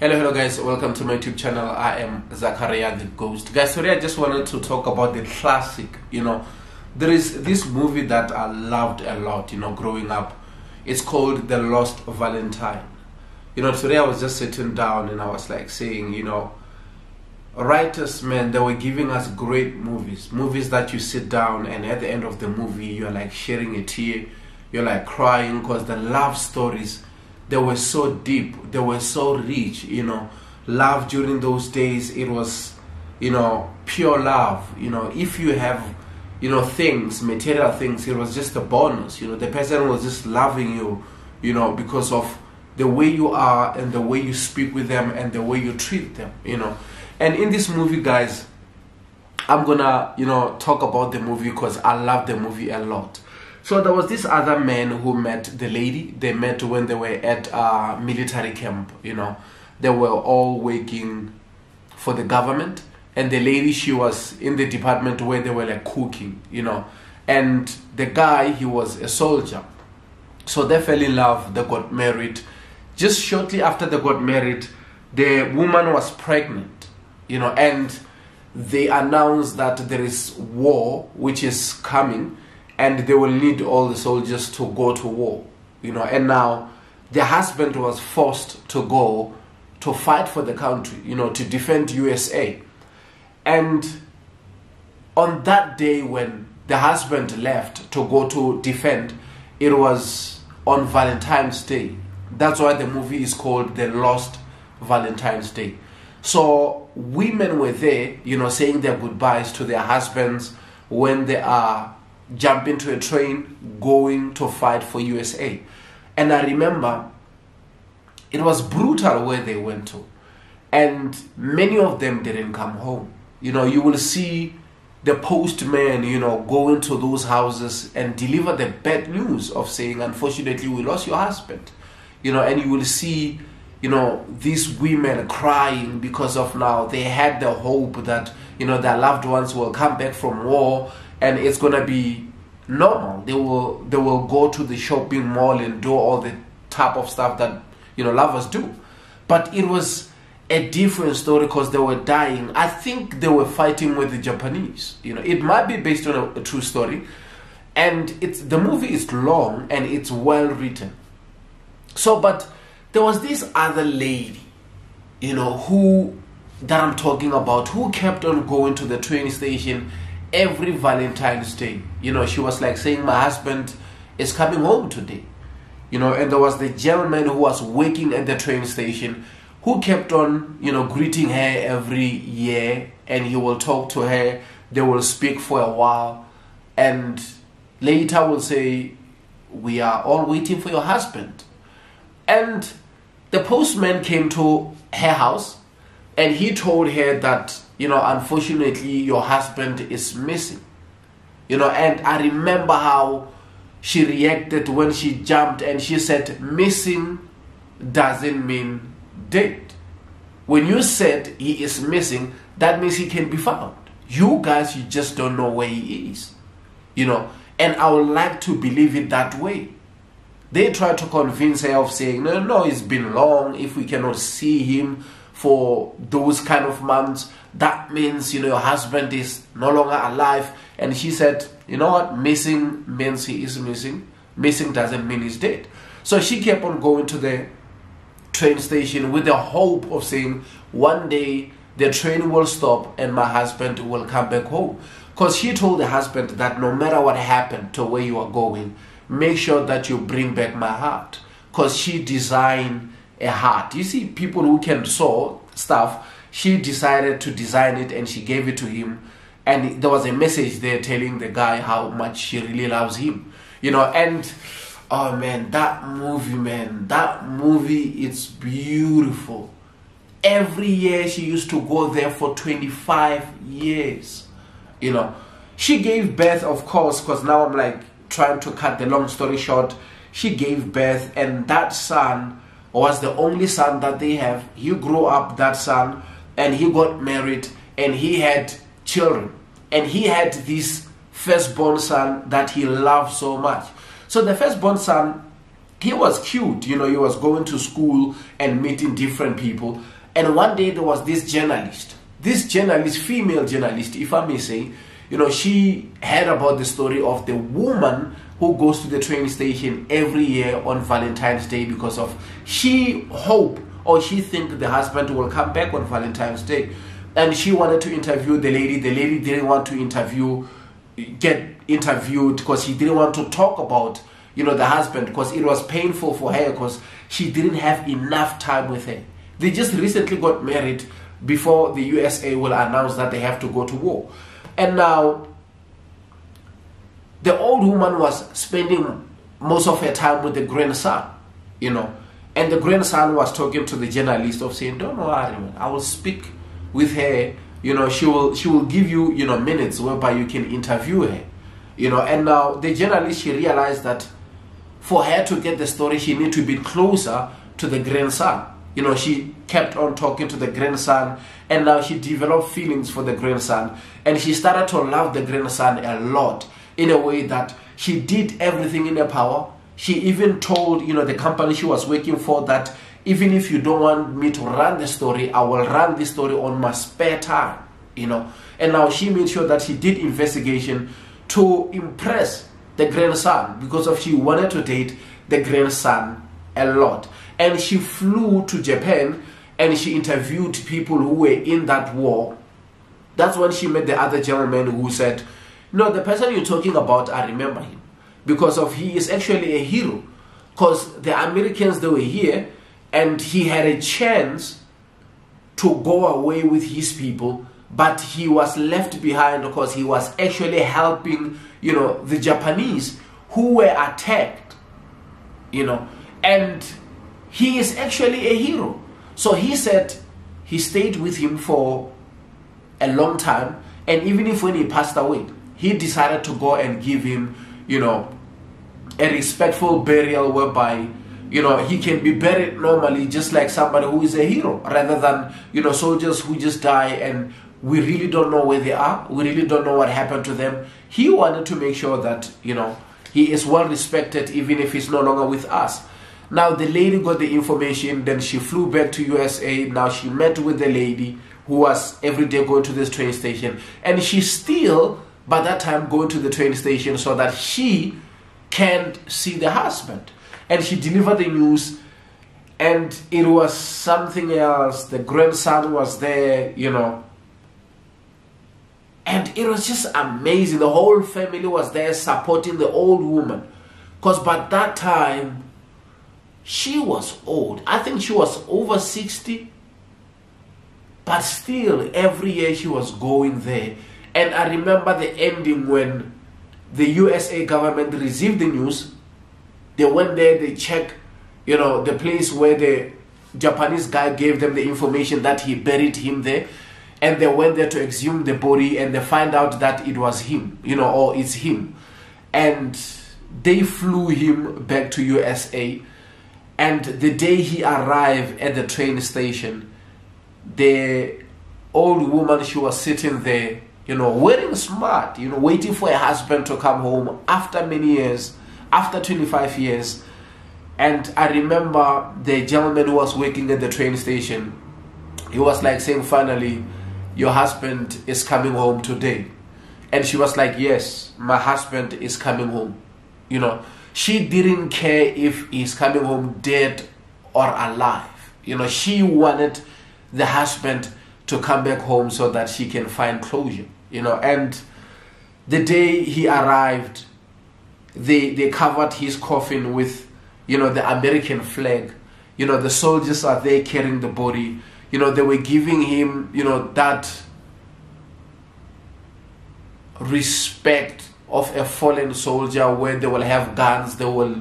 Hello guys, welcome to my YouTube channel. I am Zakaria the Ghost. Guys, today I just wanted to talk about the classic, there is this movie that I loved a lot, growing up. It's called The Lost Valentine. Today I was just sitting down and I was like saying, writers, man, they were giving us great movies that you sit down and at the end of the movie you're like shedding a tear, you're like crying because the love stories, they were so deep, they were so rich. Love during those days, it was pure love. If you have things, material things, it was just a bonus. The person was just loving you because of the way you are and the way you speak with them and the way you treat them. And in this movie, guys, I'm gonna talk about the movie because I love the movie a lot. So there was this other man who met the lady. They met when they were at a military camp. They were all working for the government, and the lady, she was in the department where they were like cooking. And the guy, he was a soldier. So they fell in love. They got married. Just shortly after they got married, the woman was pregnant. And they announced that there is war which is coming, and they will need all the soldiers to go to war. And now the husband was forced to go to fight for the country, to defend USA. And on that day when the husband left to go to defend, it was on Valentine's Day. That's why the movie is called The Lost Valentine's Day. So women were there, saying their goodbyes to their husbands when they are jumping to a train going to fight for USA. And I remember it was brutal where they went to, and many of them didn't come home. You will see the postman go into those houses and deliver the bad news of saying, unfortunately, we lost your husband. And you will see these women crying because of now they had the hope that their loved ones will come back from war and it's gonna be normal. They will go to the shopping mall and do all the type of stuff that lovers do. But it was a different story because they were dying. I think they were fighting with the Japanese. It might be based on a true story, and the movie is long and it's well written. So, but there was this other lady, who that I'm talking about, who kept on going to the train station every Valentine's Day. She was like saying, my husband is coming home today. And there was the gentleman who was working at the train station who kept on, greeting her every year, and he will talk to her. They will speak for a while, and later will say, we are all waiting for your husband. And the postman came to her house and he told her that, unfortunately, your husband is missing. And I remember how she reacted when she jumped and she said, missing doesn't mean dead. When you said he is missing, that means he can be found. You guys, you just don't know where he is. And I would like to believe it that way. They tried to convince her of saying, no, it's been long. If we cannot see him for those kind of months, that means, your husband is no longer alive. And she said, you know what? Missing means he is missing. Missing doesn't mean he's dead. So she kept on going to the train station with the hope of saying, one day the train will stop and my husband will come back home. Because she told the husband that no matter what happened to where you are going, make sure that you bring back my heart. Because she designed a heart. You see, people who can sew stuff, she decided to design it and she gave it to him. And there was a message there telling the guy how much she really loves him. And oh man, that movie, it's beautiful. Every year she used to go there for 25 years. She gave birth, of course, because now I'm like trying to cut the long story short. She gave birth, and that son was the only son that they have. He grew up, that son, and he got married and he had children, and he had this firstborn son that he loved so much. So the firstborn son he was cute, you know, he was going to school and meeting different people. And one day there was this journalist, female journalist, if I may say, you know, she heard about the story of the woman who goes to the train station every year on Valentine's Day because of she hope or she think the husband will come back on Valentine's Day. And she wanted to interview the lady. The lady didn't want to get interviewed because she didn't want to talk about, you know, the husband, because it was painful for her because she didn't have enough time with her. They just recently got married before the USA will announce that they have to go to war. And now the old woman was spending most of her time with the grandson, you know, and the grandson was talking to the journalist of saying, don't worry, man, I will speak with her, you know, she will give you, you know, minutes whereby you can interview her, you know. And now the journalist, she realized that for her to get the story, she need to be closer to the grandson. You know, she kept on talking to the grandson, and now she developed feelings for the grandson, and she started to love the grandson a lot, in a way that she did everything in her power. She even told, you know, the company she was working for that even if you don't want me to run the story, I will run the story on my spare time, you know. And now she made sure that she did investigation to impress the grandson, because of she wanted to date the grandson a lot. And she flew to Japan and she interviewed people who were in that war. That's when she met the other gentleman who said, no, the person you're talking about, I remember him, because of he is actually a hero, because the Americans, they were here and he had a chance to go away with his people, but he was left behind because he was actually helping, you know, the Japanese who were attacked, you know, and he is actually a hero. So he said he stayed with him for a long time, and even if when he passed away, he decided to go and give him, you know, a respectful burial whereby, you know, he can be buried normally just like somebody who is a hero, rather than, you know, soldiers who just die and we really don't know where they are, we really don't know what happened to them. He wanted to make sure that, you know, he is well respected even if he's no longer with us. Now the lady got the information, then she flew back to USA. Now she met with the lady who was every day going to this train station, and she's still by that time going to the train station so that she can't see the husband. And she delivered the news, and it was something else. The grandson was there, you know, and it was just amazing. The whole family was there supporting the old woman, because by that time she was old. I think she was over 60, but still every year she was going there. And I remember the ending when the USA government received the news. They went there, they checked, you know, the place where the Japanese guy gave them the information that he buried him there. And they went there to exhume the body, and they find out that it was him, you know, or it's him. And they flew him back to USA. And the day he arrived at the train station, the old woman, she was sitting there, you know, wearing smart, you know, waiting for her husband to come home after many years, after 25 years. And I remember the gentleman who was working at the train station, he was like saying, finally, your husband is coming home today. And she was like, yes, my husband is coming home. You know, she didn't care if he's coming home dead or alive. You know, she wanted the husband to come back home so that she can find closure, you know. And the day he arrived, they covered his coffin with, you know, the American flag. You know, the soldiers are there carrying the body. You know, they were giving him, you know, that respect of a fallen soldier, where they will have guns, they will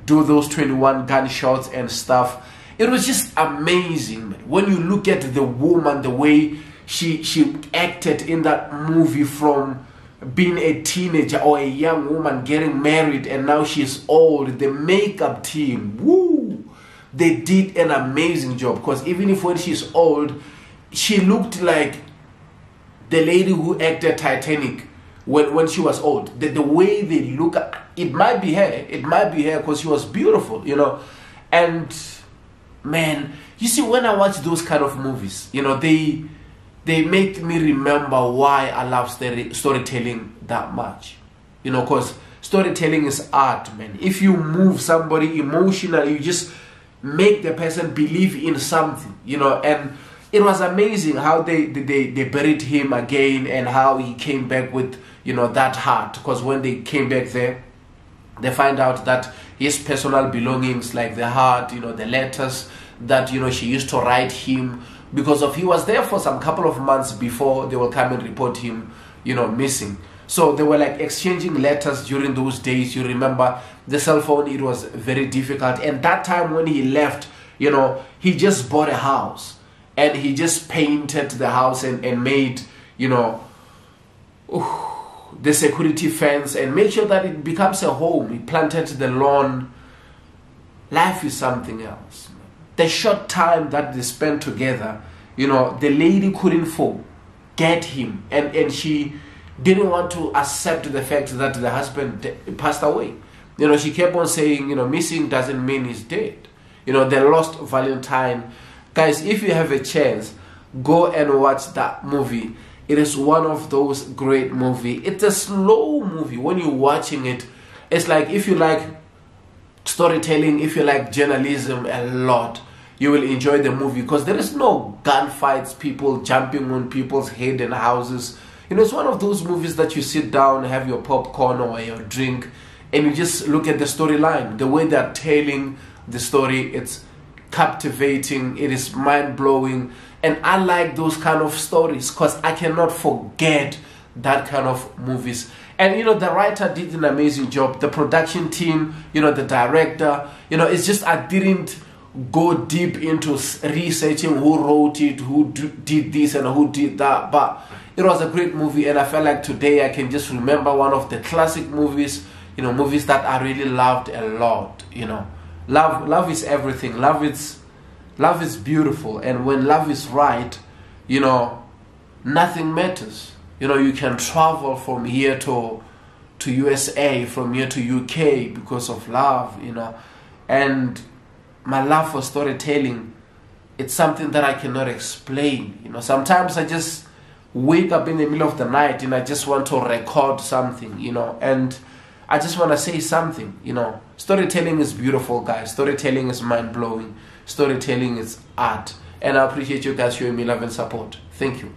do those 21 gunshots and stuff. It was just amazing, man. When you look at the woman, the way she acted in that movie, from being a teenager or a young woman getting married, and now she's old. The makeup team, woo, they did an amazing job, because even if when she's old, she looked like the lady who acted Titanic when she was old. The way they look, it might be her, because she was beautiful, you know. And man, you see, when I watch those kind of movies, you know, they make me remember why I love storytelling that much, you know, because storytelling is art, man. If you move somebody emotionally, you just make the person believe in something, you know. And it was amazing how they buried him again, and how he came back with, you know, that heart. Because when they came back there, they find out that his personal belongings, like the heart, you know, the letters that, you know, she used to write him, because of he was there for some couple of months before they will come and report him, you know, missing. So they were like exchanging letters during those days. You remember the cell phone, it was very difficult. And that time when he left, you know, he just bought a house, and he just painted the house and made, you know, the security fence, and make sure that it becomes a home. He planted the lawn. Life is something else. The short time that they spent together, you know, the lady couldn't forget him, and she didn't want to accept the fact that the husband passed away. You know, she kept on saying, you know, missing doesn't mean he's dead. You know, the Lost Valentine. Guys, if you have a chance, go and watch that movie. It is one of those great movies. It's a slow movie. When you're watching it, it's like, if you like storytelling, if you like journalism a lot, you will enjoy the movie, because there is no gunfights, people jumping on people's head and houses. You know, it's one of those movies that you sit down, have your popcorn or your drink, and you just look at the storyline. The way they're telling the story, it's captivating, it is mind-blowing. And I like those kind of stories, because I cannot forget that kind of movies. And, you know, the writer did an amazing job. The production team, you know, the director, you know, it's just I didn't go deep into researching who wrote it, who did this and who did that. But it was a great movie, and I felt like today I can just remember one of the classic movies, you know, movies that I really loved a lot, you know. Love is everything. Love is beautiful, and when love is right, you know, nothing matters. You know, you can travel from here to USA, from here to UK because of love, you know. And my love for storytelling, it's something that I cannot explain. You know, sometimes I just wake up in the middle of the night and I just want to record something, you know, and I just want to say something, you know. Storytelling is beautiful, guys. Storytelling is mind-blowing. Storytelling is art. And I appreciate you guys showing me love and support. Thank you.